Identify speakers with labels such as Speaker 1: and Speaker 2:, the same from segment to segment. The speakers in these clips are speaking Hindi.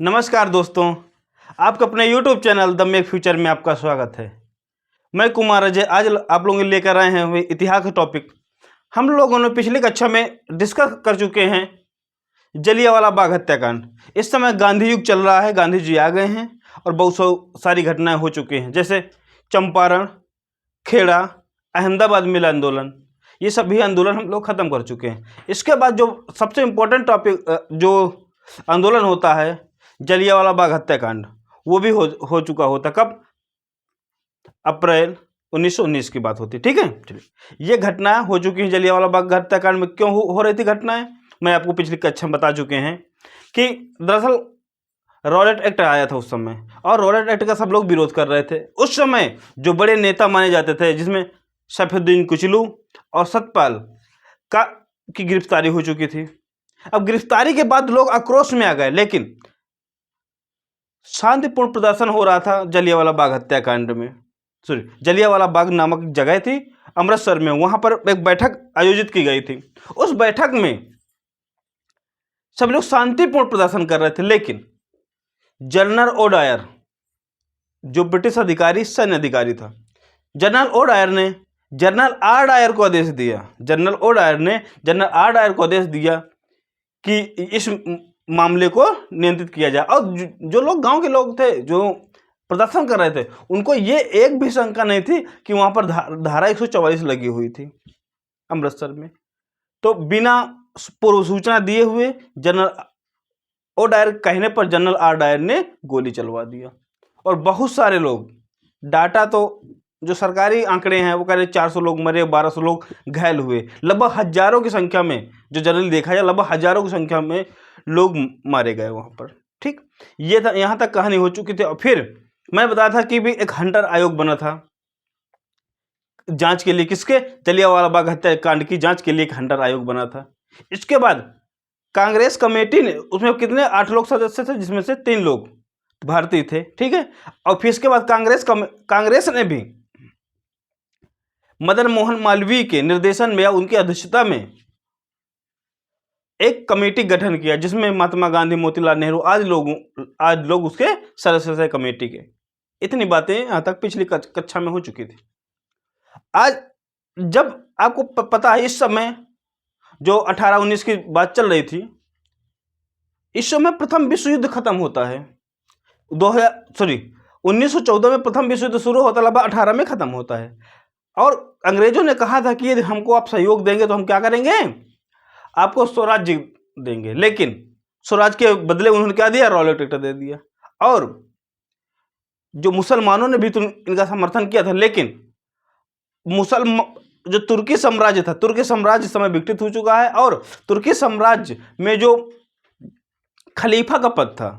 Speaker 1: नमस्कार दोस्तों, आपका अपने YouTube channel the make future में आपका स्वागत है। मैं कुमार अजय आज आप लोगों के लेकर आए हैं इतिहास का टॉपिक। हम लोगों ने पिछली कक्षा में डिस्कस कर चुके हैं जलियांवाला बाग हत्याकांड। इस समय गांधी युग चल रहा है, गांधी जी आ गए हैं और बहुत सारी घटनाएं हो चुकी हैं, जैसे चंपारण, खेड़ा, अहमदाबाद मिल आंदोलन। ये सभी आंदोलन हम लोग ख़त्म कर चुके हैं। इसके बाद जो सबसे इम्पोर्टेंट टॉपिक जो आंदोलन होता है जलियांवाला बाग हत्याकांड, वो भी हो चुका होता। कब? अप्रैल 1919 की बात होती। ठीक है, चलिए ये घटनाएं हो चुकी हैं। जलियांवाला बाग हत्याकांड में क्यों हो रही थी घटनाएं, मैं आपको पिछली कक्षा में बता चुके हैं कि दरअसल रॉलेट एक्ट आया था उस समय, और रॉलेट एक्ट का सब लोग विरोध कर रहे थे। उस समय जो बड़े नेता माने जाते थे, जिसमें सैफुद्दीन कुचलू और सतपाल की गिरफ्तारी हो चुकी थी। अब गिरफ्तारी के बाद लोग आक्रोश में आ गए, लेकिन शांतिपूर्ण प्रदर्शन हो रहा था जलियांवाला बाग हत्याकांड में। जलियांवाला बाग नामक जगह थी अमृतसर में, वहां पर एक बैठक आयोजित की गई थी। उस बैठक में सब लोग शांतिपूर्ण प्रदर्शन कर रहे थे, लेकिन जनरल ओडायर, जो ब्रिटिश अधिकारी, सैन्य अधिकारी था, जनरल ओडायर ने जनरल आर डायर को आदेश दिया। जनरल ओडायर ने जनरल आर डायर को आदेश दिया कि इस मामले को नियंत्रित किया जाए। और जो लोग गांव के लोग थे जो प्रदर्शन कर रहे थे, उनको ये एक भी शंका नहीं थी कि वहां पर धारा 144 लगी हुई थी अमृतसर में। तो बिना पूर्व सूचना दिए हुए जनरल ओ डायर कहने पर जनरल आर डायर ने गोली चलवा दिया, और बहुत सारे लोग, डाटा तो जो सरकारी आंकड़े हैं वो कह रहे 400 लोग मरे, 1200 लोग घायल हुए। लगभग हजारों की संख्या में, जो जनरली देखा जाए लगभग हजारों की संख्या में लोग मारे गए वहां पर। ठीक, ये था, यहां तक कहानी हो चुकी थी। और फिर मैं बताया था कि भी एक हंटर आयोग बना था जांच के लिए। किसके? जलियांवाला बाग हत्याकांड की जांच के लिए एक हंटर आयोग बना था। इसके बाद कांग्रेस कमेटी ने, उसमें कितने 8 लोग सदस्य थे, जिसमें से 3 लोग भारतीय थे। ठीक है, और फिर इसके बाद कांग्रेस ने भी मदन मोहन मालवीय के निर्देशन में या उनकी अध्यक्षता में एक कमेटी गठन किया, जिसमें महात्मा गांधी, मोतीलाल नेहरू आज लोग उसके सदस्य थे कमेटी के। इतनी बातें यहां तक पिछली कक्षा में हो चुकी थी। आज जब आपको पता है, इस समय जो 1819 की बात चल रही थी, इस समय प्रथम विश्व युद्ध खत्म होता है। 1914 में प्रथम विश्व युद्ध शुरू होता, लगभग 18 में खत्म होता है। और अंग्रेजों ने कहा था कि यदि हमको आप सहयोग देंगे तो हम क्या करेंगे, आपको स्वराज्य देंगे। लेकिन स्वराज के बदले उन्होंने क्या दिया? रॉलेट एक्ट दे दिया। और जो मुसलमानों ने भी तो इनका समर्थन किया था, लेकिन जो तुर्की साम्राज्य था, तुर्की साम्राज्य इस समय विकसित हो चुका है, और तुर्की साम्राज्य में जो खलीफा का पद था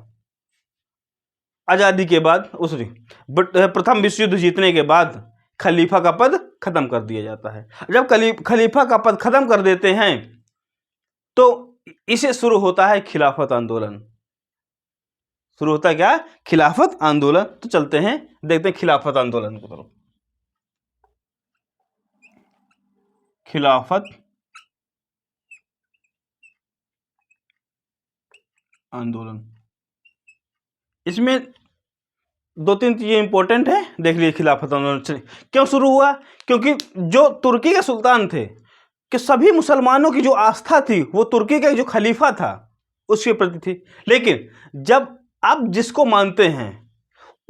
Speaker 1: आजादी के बाद, प्रथम विश्व युद्ध जीतने के बाद खलीफा का पद खत्म कर दिया जाता है। जब खलीफा का पद खत्म कर देते हैं तो इसे शुरू होता है खिलाफत आंदोलन। शुरू होता है क्या? खिलाफत आंदोलन। तो चलते हैं, देखते हैं खिलाफत आंदोलन को। तरफ खिलाफत आंदोलन, इसमें 2-3 चीजें इंपॉर्टेंट है, देख लीजिए। खिलाफत आंदोलन क्यों शुरू हुआ? क्योंकि जो तुर्की के सुल्तान थे, कि सभी मुसलमानों की जो आस्था थी वो तुर्की का जो खलीफा था उसके प्रति थी। लेकिन जब आप जिसको मानते हैं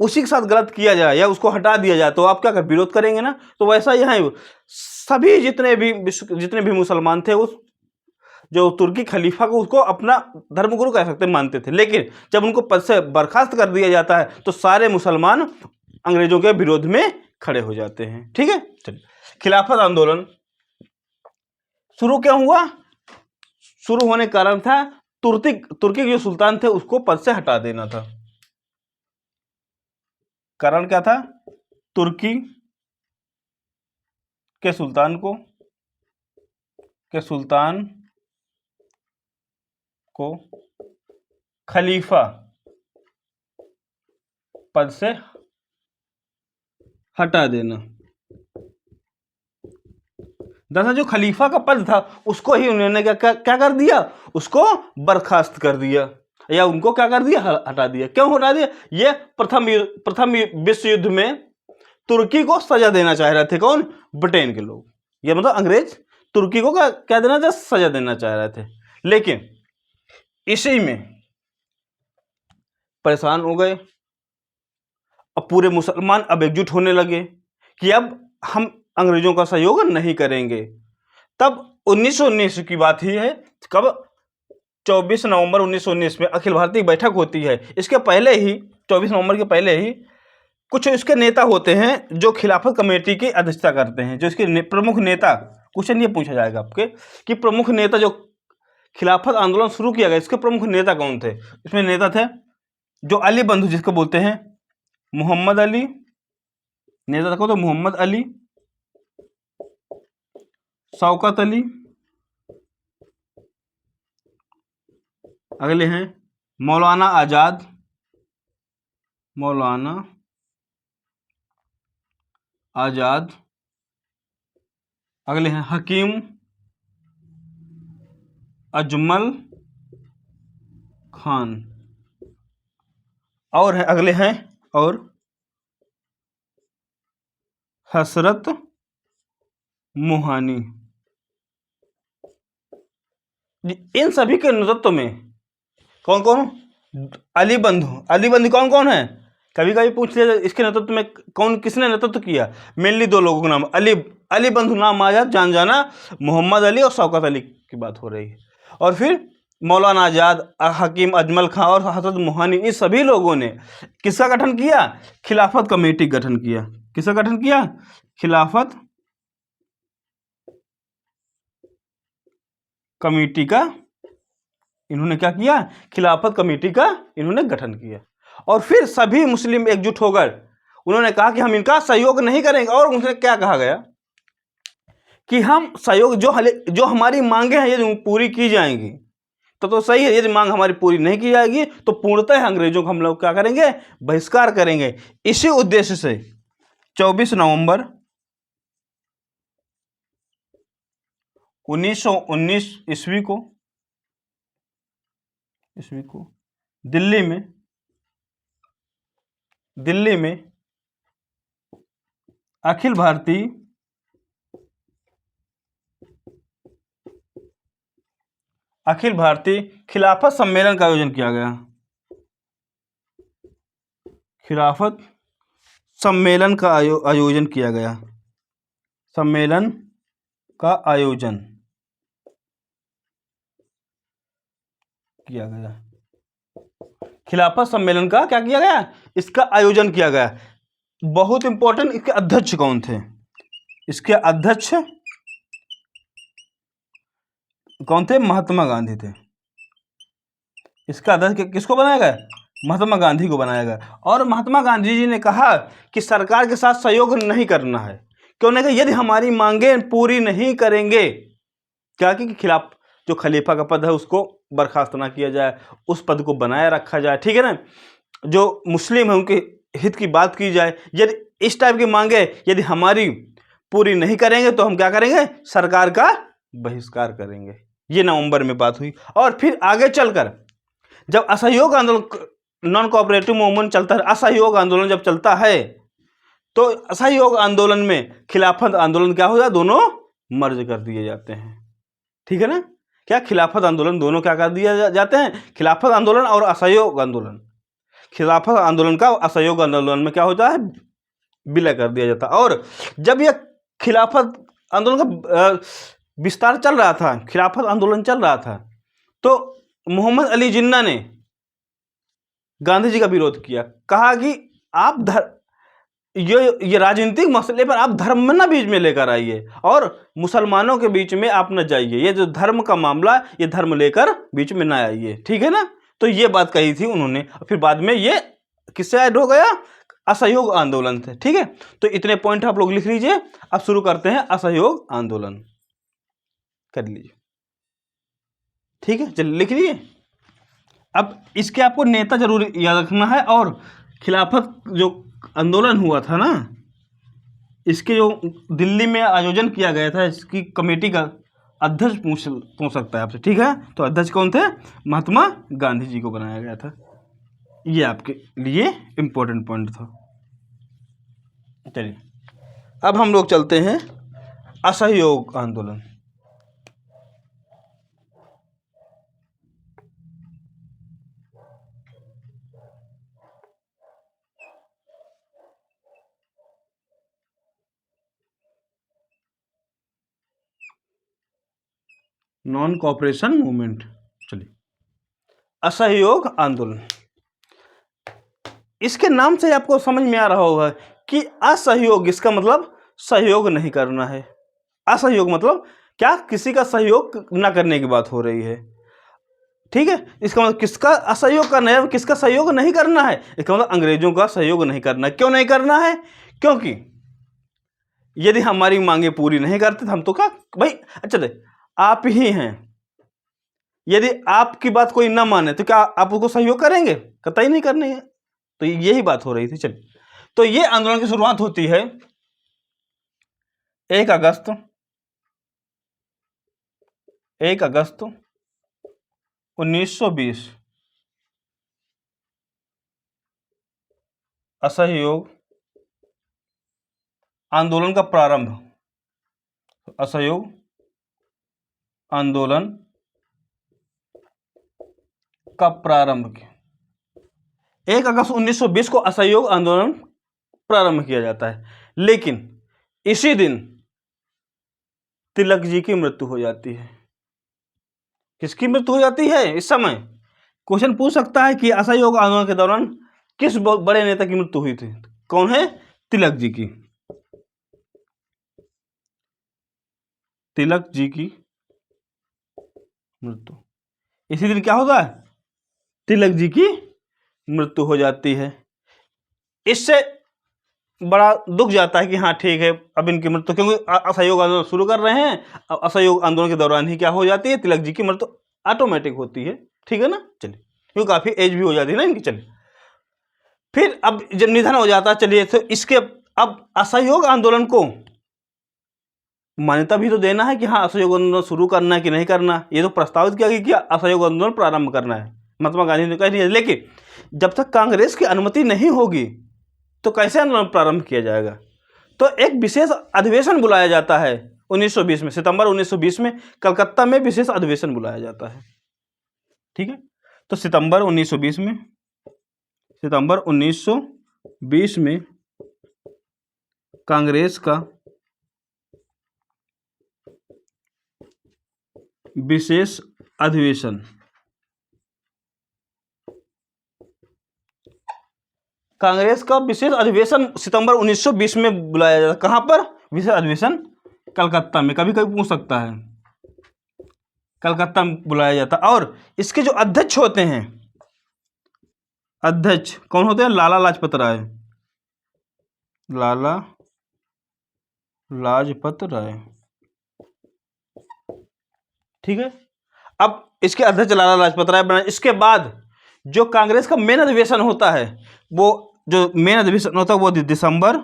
Speaker 1: उसी के साथ गलत किया जाए या उसको हटा दिया जाए, तो आप क्या विरोध करेंगे ना। तो वैसा यहाँ सभी जितने भी मुसलमान थे, उस जो तुर्की खलीफा को, उसको अपना धर्मगुरु कह सकते मानते थे। लेकिन जब उनको पद से बर्खास्त कर दिया जाता है तो सारे मुसलमान अंग्रेजों के विरोध में खड़े हो जाते हैं। ठीक है, चलिए। खिलाफत आंदोलन शुरू क्यों हुआ? शुरू होने का कारण था तुर्की के जो सुल्तान थे उसको पद से हटा देना था। कारण क्या था? तुर्की के सुल्तान को खलीफा पद से हटा देना। दरअसल जो खलीफा का पद था उसको ही उन्होंने क्या कर दिया? उसको बर्खास्त कर दिया। या उनको क्या कर दिया, हटा दिया। क्यों हटा दिया? ये प्रथम विश्व युद्ध में तुर्की को सजा देना चाह रहे थे। कौन? ब्रिटेन के लोग। ये मतलब अंग्रेज तुर्की को क्या देना चाह, सजा देना चाह रहे थे। लेकिन इसी में परेशान हो गए। अब पूरे मुसलमान अब एकजुट होने लगे कि अब हम अंग्रेजों का सहयोग नहीं करेंगे। तब 1919 की बात ही है। कब? 24 नवंबर 1919 में अखिल भारतीय बैठक होती है। इसके पहले ही 24 नवंबर के पहले ही कुछ इसके नेता होते हैं जो खिलाफत कमेटी की अध्यक्षता करते हैं। जो इसके प्रमुख नेता, क्वेश्चन ये पूछा जाएगा आपके कि प्रमुख नेता जो खिलाफत आंदोलन शुरू किया गया, इसके प्रमुख नेता कौन थे? इसमें नेता थे जो अली बंधु जिसको बोलते हैं, मोहम्मद अली। नेता देखो तो मोहम्मद अली, शौकत अली, अगले हैं मौलाना आजाद, मौलाना आजाद, अगले हैं हकीम अजमल खान, और है अगले हैं और हसरत मोहानी। इन सभी के नेतृत्व में कौन कौन? अली बंधु। अली बंधु कौन कौन है? कभी कभी पूछ लिया इसके नेतृत्व में कौन, किसने नेतृत्व किया? मेनली दो लोगों का नाम, अली बंधु नाम आजाद जान जाना, मोहम्मद अली और शौकत अली की बात हो रही है। और फिर मौलाना आजाद, हकीम अजमल खां और हसरत मोहानी, इस सभी लोगों ने किसका गठन किया? खिलाफत कमेटी गठन किया। किसका गठन किया? खिलाफत कमेटी का इन्होंने क्या किया? खिलाफत कमेटी का इन्होंने गठन किया। और फिर सभी मुस्लिम एकजुट होकर उन्होंने कहा कि हम इनका सहयोग नहीं करेंगे। और उनसे क्या कहा गया कि हम सहयोग जो हमारी मांगे हैं यदि पूरी की जाएंगी तो सही है, यदि मांग हमारी पूरी नहीं की जाएगी तो पूर्णतः अंग्रेजों को हम लोग क्या करेंगे? बहिष्कार करेंगे। इसी उद्देश्य से 24 नवंबर 1919 ईस्वी को दिल्ली में अखिल भारतीय खिलाफत सम्मेलन का आयोजन किया गया। खिलाफत सम्मेलन का आयोजन किया गया। सम्मेलन का आयोजन किया गया। खिलाफत सम्मेलन का क्या किया गया? इसका आयोजन किया गया। बहुत इंपॉर्टेंट, इसके अध्यक्ष कौन थे? इसके अध्यक्ष कौन थे? महात्मा गांधी थे। इसका अध्यक्ष किसको बनाया गया? महात्मा गांधी को बनाया गया। और महात्मा गांधी जी ने कहा कि सरकार के साथ सहयोग नहीं करना है। क्यों नहीं? कहा यदि हमारी मांगे पूरी नहीं करेंगे, क्या कि खिलाफ जो खलीफा का पद है उसको बर्खास्त ना किया जाए, उस पद को बनाए रखा जाए, ठीक है ना। जो मुस्लिम है उनके हित की बात की जाए। यदि इस टाइप की मांगे यदि हमारी पूरी नहीं करेंगे तो हम क्या करेंगे? सरकार का बहिष्कार करेंगे। ये नवंबर में बात हुई। और फिर आगे चलकर जब असहयोग आंदोलन, नॉन कोऑपरेटिव मूवमेंट चलता है, असहयोग आंदोलन जब चलता है तो असहयोग आंदोलन में खिलाफत आंदोलन क्या हो जाता है? दोनों मर्ज कर दिए जाते हैं, ठीक है ना। क्या खिलाफत आंदोलन दोनों क्या कर दिए जाते हैं? खिलाफत आंदोलन और असहयोग आंदोलन, खिलाफत आंदोलन का असहयोग आंदोलन में क्या होता है? विलय कर दिया जाता है। और जब यह खिलाफत आंदोलन का विस्तार चल रहा था, खिलाफत आंदोलन चल रहा था, तो मोहम्मद अली जिन्ना ने गांधी जी का विरोध किया। कहा कि आप ये राजनीतिक मसले पर आप धर्म में ना बीच में लेकर आइए और मुसलमानों के बीच में आप न जाइए। ये जो धर्म का मामला, ये धर्म लेकर बीच में ना आइए, ठीक है ना। तो ये बात कही थी उन्होंने। फिर बाद में ये किससे ऐड हो गया? असहयोग आंदोलन थे, ठीक है। तो इतने पॉइंट आप लोग लिख लीजिए। अब शुरू करते हैं असहयोग आंदोलन, कर लीजिए, ठीक है। चलिए लिख लीजिए। अब इसके आपको नेता जरूर याद रखना है। और खिलाफत जो आंदोलन हुआ था ना, इसके जो दिल्ली में आयोजन किया गया था इसकी कमेटी का, अध्यक्ष पूछ सकता है आपसे, ठीक है। तो अध्यक्ष कौन थे? महात्मा गांधी जी को बनाया गया था। ये आपके लिए इम्पोर्टेंट पॉइंट था। चलिए अब हम लोग चलते हैं असहयोग आंदोलन। Non cooperation movement. चलिए असहयोग आंदोलन, इसके नाम से आपको समझ में आ रहा होगा कि असहयोग, इसका मतलब सहयोग नहीं करना है। असहयोग मतलब क्या? किसी का सहयोग ना करने की बात हो रही है, ठीक है। इसका मतलब किसका असहयोग करना है, किसका सहयोग नहीं करना है? इसका मतलब अंग्रेजों का सहयोग नहीं करना है। क्यों नहीं करना है? क्योंकि यदि हमारी मांगे पूरी नहीं करते तो हम तो क्या भाई, अच्छा दे आप ही हैं, यदि आपकी बात कोई ना माने तो क्या आप उसको सहयोग करेंगे? कतई नहीं करने है। तो यही बात हो रही थी। चलिए तो ये आंदोलन की शुरुआत होती है 1 अगस्त 1920, असहयोग आंदोलन का प्रारंभ, असहयोग आंदोलन का प्रारंभ 1 अगस्त 1920 को असहयोग आंदोलन प्रारंभ किया जाता है। लेकिन इसी दिन तिलक जी की मृत्यु हो जाती है। किसकी मृत्यु हो जाती है? इस समय क्वेश्चन पूछ सकता है कि असहयोग आंदोलन के दौरान किस बड़े नेता की मृत्यु हुई थी? कौन है? तिलक जी की। तिलक जी की मृत्यु, इसी दिन क्या होता है? तिलक जी की मृत्यु हो जाती है। इससे बड़ा दुख जाता है कि हाँ ठीक है, अब इनकी मृत्यु, क्योंकि असहयोग आंदोलन शुरू कर रहे हैं, अब असहयोग आंदोलन के दौरान ही क्या हो जाती है? तिलक जी की मृत्यु ऑटोमेटिक होती है, ठीक है ना। चलिए क्योंकि काफी एज भी हो जाती है ना इनकी। चलिए फिर अब जब निधन हो जाता है, चलिए तो इसके अब असहयोग आंदोलन को मान्यता भी तो देना है कि हाँ असहयोग आंदोलन शुरू करना है कि नहीं करना। ये तो प्रस्तावित किया गया कि असहयोग आंदोलन प्रारंभ करना है, महात्मा गांधी ने कह दिया। लेकिन जब तक कांग्रेस की अनुमति नहीं होगी तो कैसे आंदोलन प्रारंभ किया जाएगा? तो एक विशेष अधिवेशन बुलाया जाता है 1920 में, सितंबर 1920 में कलकत्ता में विशेष अधिवेशन बुलाया जाता है, ठीक है। तो सितंबर 1920 में कांग्रेस का विशेष अधिवेशन, कांग्रेस का विशेष अधिवेशन सितंबर 1920 में बुलाया जाता है। कहां पर? विशेष अधिवेशन कलकत्ता में। कभी कभी पूछ सकता है, कलकत्ता में बुलाया जाता। और इसके जो अध्यक्ष होते हैं, अध्यक्ष कौन होते हैं? लाला लाजपत राय, लाला लाजपत राय, ठीक है। अब इसके अध्यक्ष लाला लाजपत राय बना। इसके बाद जो कांग्रेस का मेन अधिवेशन होता है, वो जो मेन अधिवेशन होता है वो दिसंबर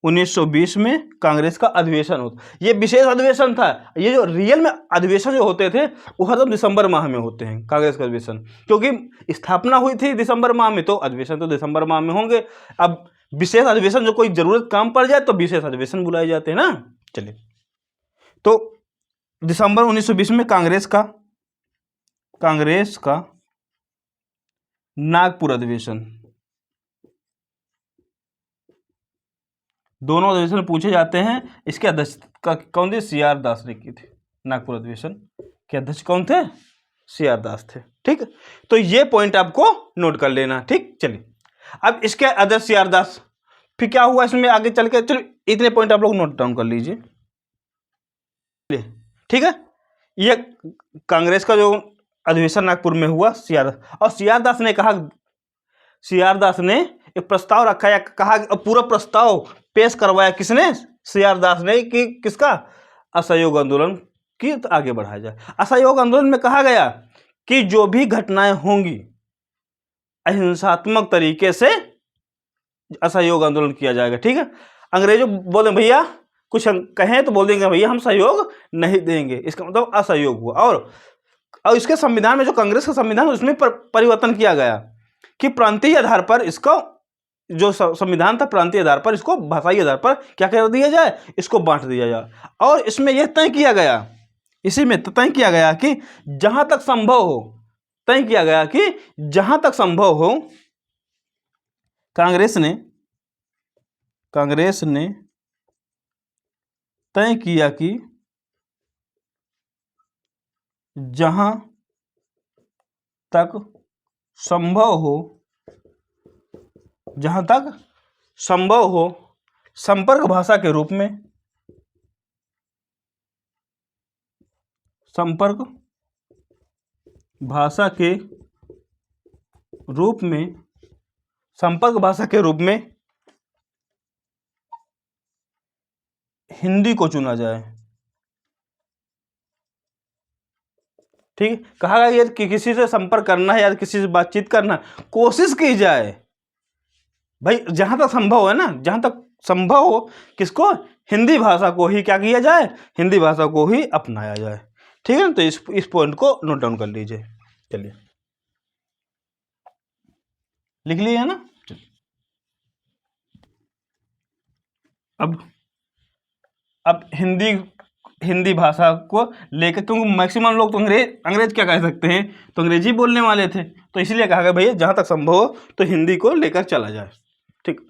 Speaker 1: 1920 में कांग्रेस का अधिवेशन होता। ये विशेष अधिवेशन था। ये जो रियल में अधिवेशन जो होते थे वो हर दिसंबर माह में होते हैं, कांग्रेस का अधिवेशन, क्योंकि स्थापना हुई थी दिसंबर माह में, तो अधिवेशन तो दिसंबर माह में होंगे। अब विशेष अधिवेशन जो कोई जरूरत काम पड़ जाए तो विशेष अधिवेशन बुलाए जाते हैं ना। चलिए तो दिसंबर 1920 में कांग्रेस का नागपुर अधिवेशन, दोनों अधिवेशन पूछे जाते हैं। इसके अध्यक्षता कौन थी? CR दास ने की थी। नागपुर अधिवेशन के अध्यक्ष कौन थे? CR दास थे, ठीक। तो ये पॉइंट आपको नोट कर लेना, ठीक। चलिए अब इसके अध्यक्ष CR दास, फिर क्या हुआ इसमें आगे चल के? चलिए इतने पॉइंट आप लोग नोट डाउन कर लीजिए, ठीक है। ये कांग्रेस का जो अधिवेशन नागपुर में हुआ, CR दास, और CR दास ने कहा, CR दास ने एक प्रस्ताव रखा या कहा, पूरा प्रस्ताव पेश करवाया किसने? CR दास ने, कि किसका? असहयोग आंदोलन की आगे बढ़ाया जाए। असहयोग आंदोलन में कहा गया कि जो भी घटनाएं होंगी अहिंसात्मक तरीके से असहयोग आंदोलन किया जाएगा, ठीक है। अंग्रेजों बोले भैया कुछ हम कहें तो बोल देंगे भैया हम सहयोग नहीं देंगे, इसका मतलब असहयोग हुआ। और इसके संविधान में जो कांग्रेस का संविधान उसमें परिवर्तन किया गया कि प्रांतीय आधार पर इसको, जो संविधान था प्रांतीय आधार पर, इसको भाषाई आधार पर क्या कर दिया जाए, इसको बांट दिया जाए। और इसमें यह तय किया गया, इसी में तय किया गया कि जहां तक संभव हो, तय किया गया कि जहां तक संभव हो कांग्रेस ने तय किया कि जहां तक संभव हो संपर्क भाषा के रूप में, संपर्क भाषा के रूप में हिंदी को चुना जाए। ठीक है, कहा गया यदि कि किसी से संपर्क करना है या किसी से बातचीत करना, कोशिश की जाए भाई जहां तक संभव है ना, जहां तक संभव हो किसको, हिंदी भाषा को ही क्या किया जाए, हिंदी भाषा को ही अपनाया जाए। ठीक है ना, तो इस पॉइंट को नोट डाउन कर लीजिए। चलिए लिख लिए है ना। अब हिंदी भाषा को लेकर, क्योंकि मैक्सिमम लोग तो अंग्रेज क्या कह सकते हैं, तो अंग्रेजी बोलने वाले थे, तो इसलिए कहा गया भैया जहां तक संभव हो तो हिंदी को लेकर चला जाए। ठीक,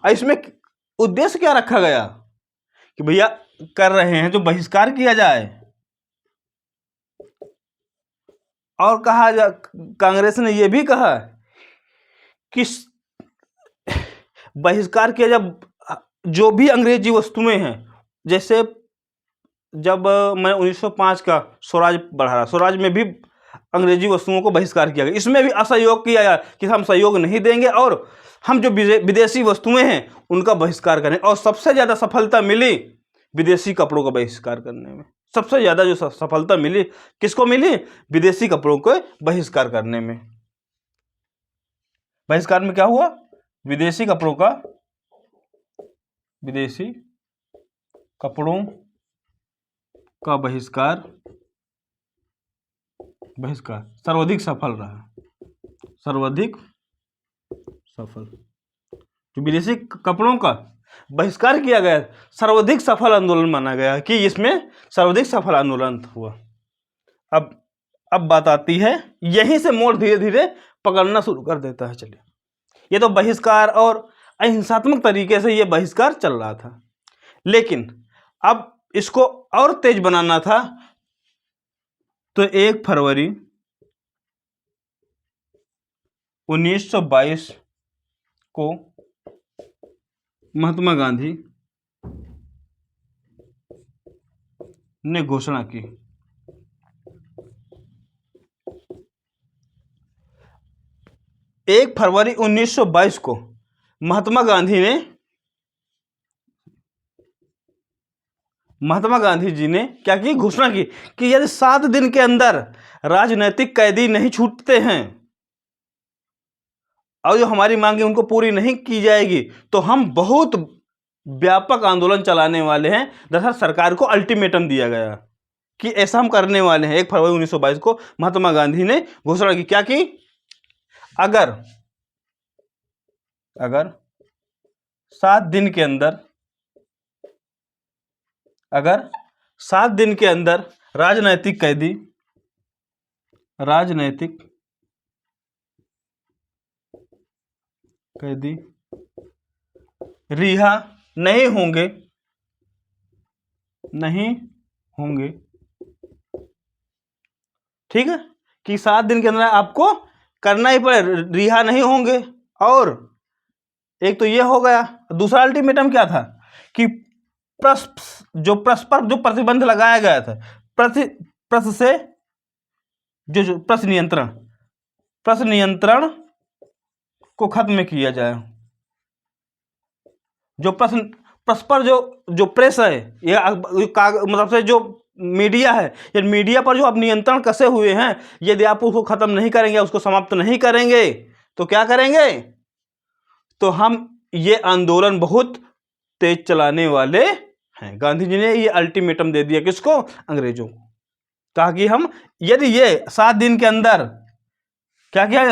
Speaker 1: और इसमें उद्देश्य क्या रखा गया कि भैया कर रहे हैं जो बहिष्कार किया जाए, और कहा जा कांग्रेस ने यह भी कहा कि बहिष्कार किया जब जो भी अंग्रेजी वस्तुएं हैं, जैसे जब मैं 1905 का स्वराज बढ़ा रहा, स्वराज में भी अंग्रेजी वस्तुओं को बहिष्कार किया गया, इसमें भी असहयोग किया गया कि हम सहयोग नहीं देंगे और हम जो विदेशी वस्तुएं हैं उनका बहिष्कार करें। और सबसे ज़्यादा सफलता मिली विदेशी कपड़ों का बहिष्कार करने में, सबसे ज़्यादा जो सफलता मिली किसको मिली, विदेशी कपड़ों को बहिष्कार करने में। बहिष्कार में क्या हुआ, विदेशी कपड़ों का बहिष्कार सर्वाधिक सफल रहा, सर्वाधिक सफल। जो विदेशी कपड़ों का बहिष्कार किया गया सर्वाधिक सफल आंदोलन माना गया कि इसमें सर्वाधिक सफल आंदोलन हुआ। अब बात आती है, यहीं से मोड़ धीरे धीरे पकड़ना शुरू कर देता है। चलिए, ये तो बहिष्कार और अहिंसात्मक तरीके से ये बहिष्कार चल रहा था, लेकिन अब इसको और तेज बनाना था, तो 1 फरवरी 1922 को महात्मा गांधी ने घोषणा की। 1 फरवरी 1922 को महात्मा गांधी जी ने क्या की, घोषणा की कि यदि 7 दिन के अंदर राजनीतिक कैदी नहीं छूटते हैं और जो हमारी मांगे उनको पूरी नहीं की जाएगी तो हम बहुत व्यापक आंदोलन चलाने वाले हैं। दरअसल सरकार को अल्टीमेटम दिया गया कि ऐसा हम करने वाले हैं। 1 फरवरी 1922 को महात्मा गांधी ने घोषणा की, क्या की, अगर 7 दिन के अंदर राजनीतिक कैदी रिहा नहीं होंगे, ठीक है, कि 7 दिन के अंदर आपको करना ही पड़े, रिहा नहीं होंगे। और एक तो ये हो गया, दूसरा अल्टीमेटम क्या था कि जो प्रतिबंध लगाया गया था, प्रेस नियंत्रण को खत्म किया जाए। जो प्रेस पर जो प्रेस है, ये मतलब से जो मीडिया है, ये मीडिया पर जो अब नियंत्रण कसे हुए हैं, यदि आप उसको खत्म नहीं करेंगे, उसको समाप्त नहीं करेंगे तो क्या करेंगे, तो हम ये आंदोलन बहुत तेज चलाने वाले हैं। गांधी जी ने ये अल्टीमेटम दे दिया किसको? अंग्रेजों को। कहा कि हम यदि ये 7 दिन के अंदर क्या किया,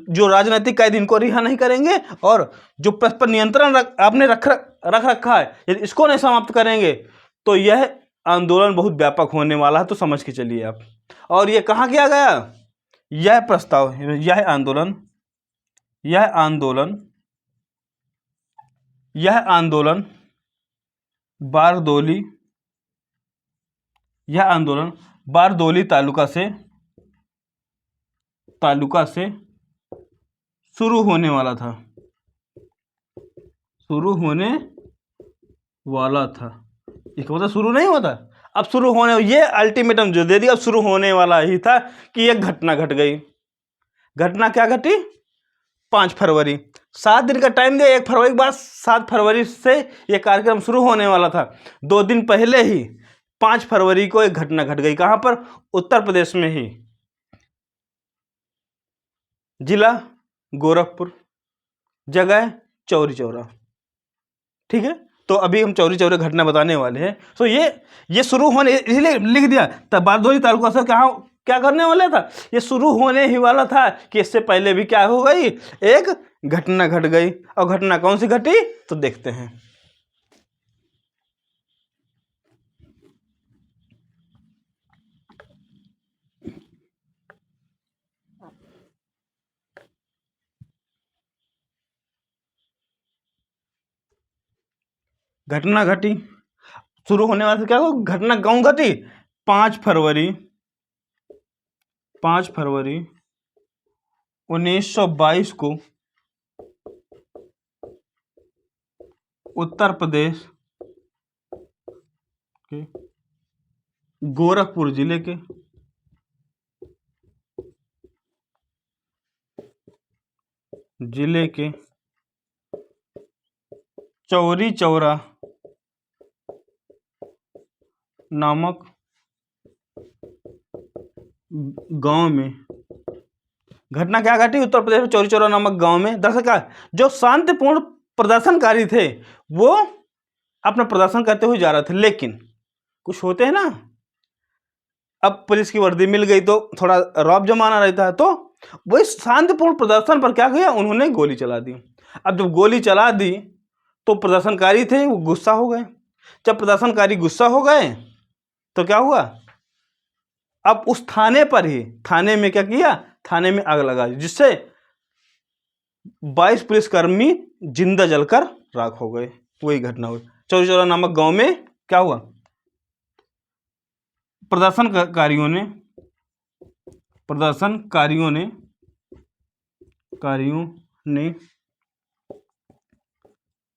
Speaker 1: जो राजनीतिक कैदी इनको रिहा नहीं करेंगे और जो प्रेस पर नियंत्रण आपने रख रखा है, यदि इसको नहीं समाप्त करेंगे तो यह आंदोलन बहुत व्यापक होने वाला है। तो समझ के चलिए आप। और ये कहाँ किया गया? यह प्रस्ताव, यह आंदोलन बारदोली तालुका से शुरू होने वाला था। इसका मतलब शुरू नहीं होता, अब शुरू होने, ये अल्टीमेटम जो दे दिया, अब शुरू होने वाला ही था कि एक घटना घट गई। घटना क्या घटी? 5 फरवरी, 7 दिन का टाइम दिया। 1 फरवरी के बाद 7 फरवरी से यह कार्यक्रम शुरू होने वाला था। 2 दिन पहले ही 5 फरवरी को एक घटना घट गई। कहां पर? उत्तर प्रदेश में ही, जिला गोरखपुर, जगह चौरी चौरा। ठीक है, तो अभी हम चौरी चौरा घटना बताने वाले हैं। तो ये शुरू होने, इसलिए लिख दिया तब बारदोली तालुका से क्या करने वाला था, ये शुरू होने ही वाला था कि इससे पहले भी क्या हो गई, एक घटना घट गई। और घटना कौन सी घटी तो देखते हैं। घटना घटी, शुरू होने वाला क्या हो, घटना कौन घटी? 5 फरवरी 1922 को उत्तर प्रदेश के गोरखपुर जिले के चौरी चौरा नामक गांव में घटना क्या घटी? उत्तर प्रदेश में चौरी चौरा नामक गांव में दरअसल क्या, जो शांतिपूर्ण प्रदर्शनकारी थे वो अपना प्रदर्शन करते हुए जा रहे थे, लेकिन कुछ होते हैं ना, अब पुलिस की वर्दी मिल गई तो थोड़ा रौब जमाना रहता है, तो वही शांतिपूर्ण प्रदर्शन पर क्या किया, उन्होंने गोली चला दी। अब जब गोली चला दी तो प्रदर्शनकारी थे वो गुस्सा हो गए। जब प्रदर्शनकारी गुस्सा हो गए तो क्या हुआ, अब उस थाने में क्या किया, थाने में आग लगा दी, जिससे 22 पुलिसकर्मी जिंदा जलकर राख हो गए। वही घटना हुई चौरी चौरा नामक गांव में। क्या हुआ, प्रदर्शनकारियों ने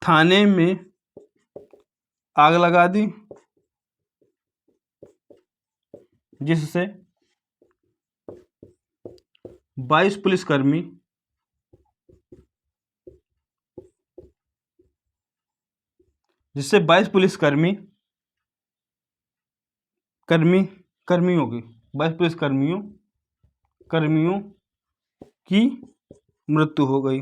Speaker 1: थाने में आग लगा दी, जिससे 22 पुलिसकर्मी कर्मियों की मृत्यु हो गई।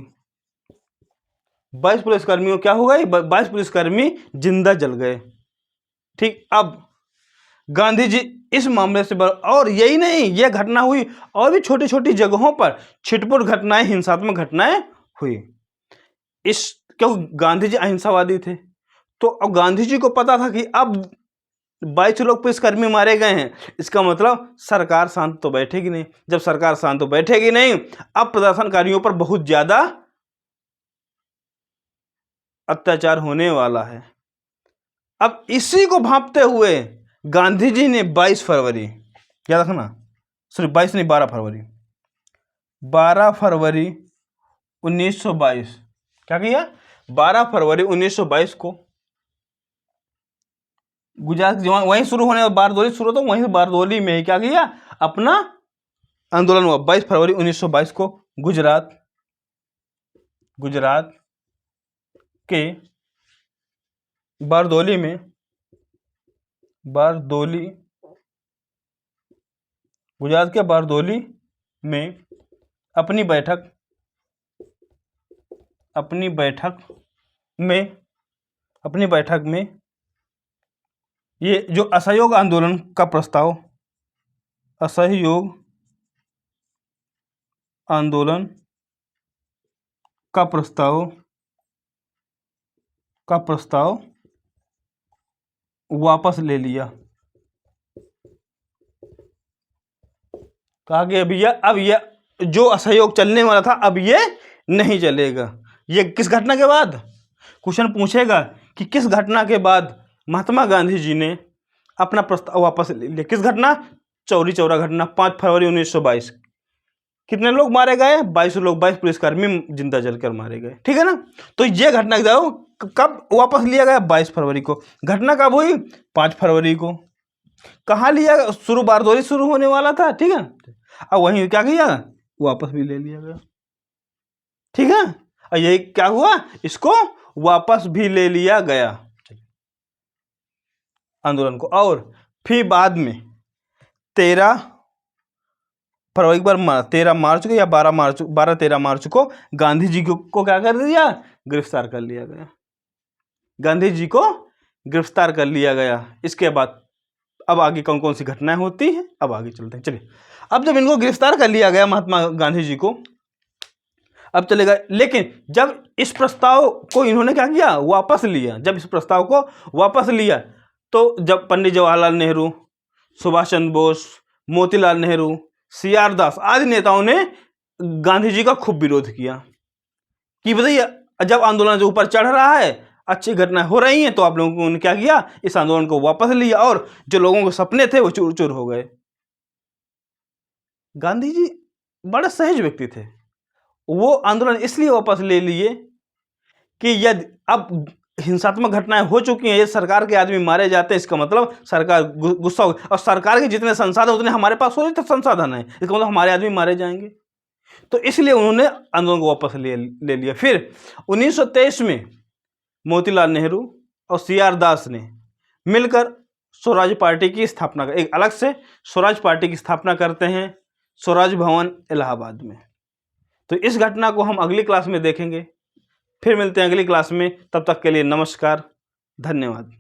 Speaker 1: 22 पुलिसकर्मियों क्या हो गई, 22 पुलिसकर्मी जिंदा जल गए। ठीक, अब गांधी जी इस मामले से और यही नहीं, यह घटना हुई और भी छोटी छोटी जगहों पर छिटपुट घटनाएं, हिंसात्मक घटनाएं हुई। क्यों, गांधी जी अहिंसावादी थे, तो अब गांधी जी को पता था कि अब 22 लोग पुलिसकर्मी मारे गए हैं, इसका मतलब सरकार शांत तो बैठेगी नहीं। जब सरकार शांत तो बैठेगी नहीं, अब प्रदर्शनकारियों पर बहुत ज्यादा अत्याचार होने वाला है। अब इसी को भांपते हुए गांधी जी ने 22 फरवरी, याद रखना, सिर्फ 22 नहीं, 12 फरवरी 1922 क्या किया, 12 फरवरी 1922 को गुजरात, वहीं शुरू होने, बारदोली शुरू, तो वहीं बारदोली में ही क्या किया, अपना आंदोलन हुआ। 22 फरवरी 1922 को गुजरात के बारदोली में अपनी बैठक में ये जो असहयोग आंदोलन का प्रस्ताव, असहयोग आंदोलन का प्रस्ताव वापस ले लिया। कहा कि अब यह जो असहयोग चलने वाला था अब ये नहीं चलेगा। ये किस घटना के बाद, क्वेश्चन पूछेगा कि किस घटना के बाद महात्मा गांधी जी ने अपना प्रस्ताव वापस ले लिया। किस घटना? चौरी चौरा घटना, 5 फरवरी 1922। कितने लोग मारे गए? 22 लोग, 22 पुलिसकर्मी जिंदा जलकर मारे गए। ठीक है ना। तो ये घटना जाओ कब वापस लिया गया? 22 फरवरी को। घटना कब हुई? 5 फरवरी को। कहाँ लिया? शुरू बारदोरी शुरू होने वाला था। ठीक है। अब वहीं क्या किया? वापस भी ले लिया गया। ठीक है। और यही क्या हुआ? इसको वापस भी ले लिया गया आंदोलन को। और फिर बाद में 13 फरवरी पर 13 मार्च को या 12-13 मार्च को गांधी जी को क्या कर दिया? गिरफ्तार कर लिया गया। गांधी जी को गिरफ्तार कर लिया गया। इसके बाद अब आगे कौन कौन सी घटनाएं होती हैं, अब आगे चलते हैं। चलिए, अब जब इनको गिरफ्तार कर लिया गया महात्मा गांधी जी को, अब चलेगा। लेकिन जब इस प्रस्ताव को इन्होंने क्या किया? वापस लिया। जब इस प्रस्ताव को वापस लिया तो जब पंडित जवाहरलाल नेहरू, सुभाष चंद्र बोस, मोतीलाल नेहरू, CR दास आदि नेताओं ने गांधी जी का खूब विरोध किया कि बताइए जब आंदोलन जो ऊपर चढ़ रहा है, अच्छी घटनाएं हो रही हैं, तो आप लोगों ने क्या किया? इस आंदोलन को वापस लिया और जो लोगों के सपने थे वो चूर चूर हो गए। गांधी जी बड़े सहज व्यक्ति थे। वो आंदोलन इसलिए वापस ले लिए कि यदि अब हिंसात्मक घटनाएं हो चुकी हैं, ये सरकार के आदमी मारे जाते हैं, इसका मतलब सरकार गुस्सा हो गई। और सरकार के जितने संसाधन उतने हमारे पास हो, तो संसाधन है, इसका मतलब हमारे आदमी मारे जाएंगे। तो इसलिए उन्होंने आंदोलन को वापस ले लिया। फिर 1923 में मोतीलाल नेहरू और CR दास ने मिलकर स्वराज पार्टी की स्थापना, एक अलग से स्वराज पार्टी की स्थापना करते हैं स्वराज भवन इलाहाबाद में। तो इस घटना को हम अगली क्लास में देखेंगे। फिर मिलते हैं अगली क्लास में। तब तक के लिए नमस्कार, धन्यवाद।